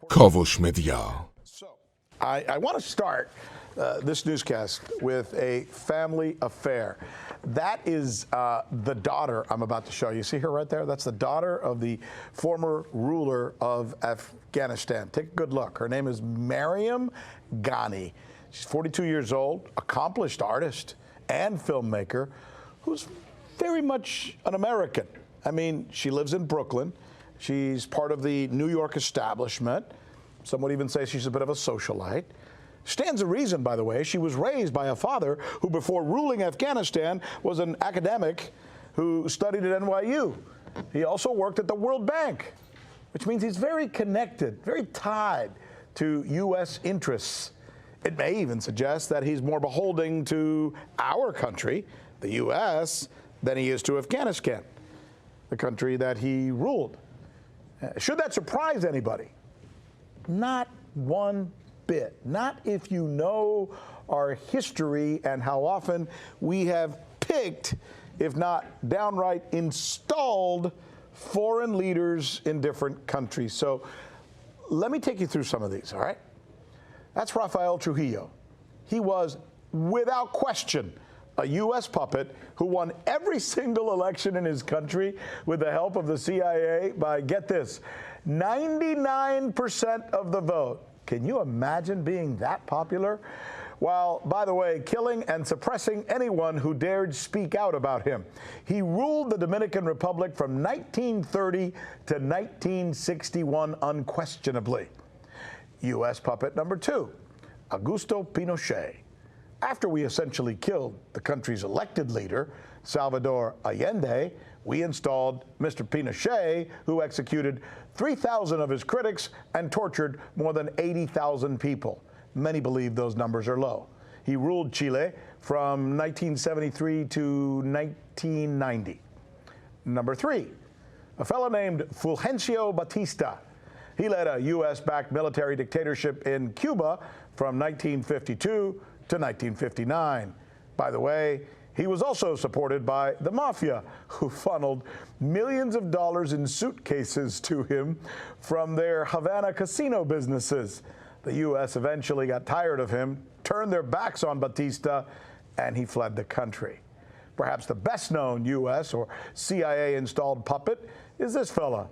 کاوش مدیا. I want to start this newscast with a family affair. That is the daughter I'm about to show you. See her right there? That's the daughter of the former ruler of Afghanistan. Take a good look. Her name is Mariam Ghani. She's 42 years old, accomplished artist and filmmaker who's very much an American. I mean, she lives in Brooklyn. She's part of the New York establishment. Some would even say she's a bit of a socialite. Stands to reason, by the way, she was raised by a father who, before ruling Afghanistan, was an academic who studied at NYU. He also worked at the World Bank, which means he's very connected, very tied to U.S. interests. It may even suggest that he's more beholden to our country, the U.S., than he is to Afghanistan, the country that he ruled. Should that surprise anybody? Not one bit. Not if you know our history and how often we have picked, if not downright installed, foreign leaders in different countries. So let me take you through some of these, all right? That's Rafael Trujillo. He was, without question, a U.S. puppet who won every single election in his country with the help of the CIA by, get this, 99% of the vote. Can you imagine being that popular? While, by the way, killing and suppressing anyone who dared speak out about him. He ruled the Dominican Republic from 1930 to 1961 unquestionably. U.S. puppet number 2, Augusto Pinochet. After we essentially killed the country's elected leader, Salvador Allende, we installed Mr. Pinochet, who executed 3,000 of his critics and tortured more than 80,000 people. Many believe those numbers are low. He ruled Chile from 1973 to 1990. Number 3, a fellow named Fulgencio Batista. He led a U.S.-backed military dictatorship in Cuba from 1952 to 1959. By the way, he was also supported by the mafia, who funneled millions of dollars in suitcases to him from their Havana casino businesses. The U.S. eventually got tired of him, turned their backs on Batista, and he fled the country. Perhaps the best-known U.S. or CIA-installed puppet is this fella,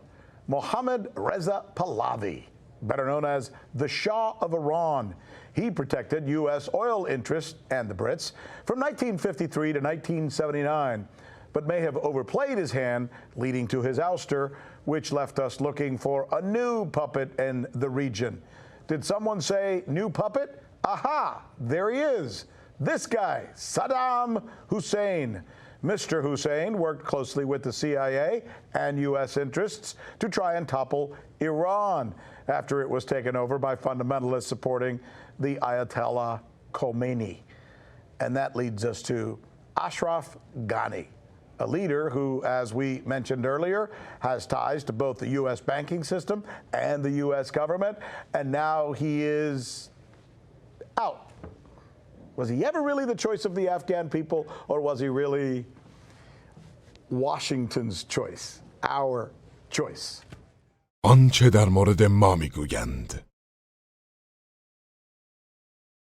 Mohammad Reza Pahlavi, better known as the Shah of Iran. He protected U.S. oil interests and the Brits from 1953 to 1979, but may have overplayed his hand, leading to his ouster, which left us looking for a new puppet in the region. Did someone say new puppet? Aha, there he is. This guy, Saddam Hussein. Mr. Hussein worked closely with the CIA and U.S. interests to try and topple Iran after it was taken over by fundamentalists supporting the Ayatollah Khomeini. And that leads us to Ashraf Ghani, a leader who, as we mentioned earlier, has ties to both the U.S. banking system and the U.S. government, and now he is out. Was he ever really the choice of the Afghan people, or was he really Washington's choice, our choice? آنچه در مورد ما میگویند.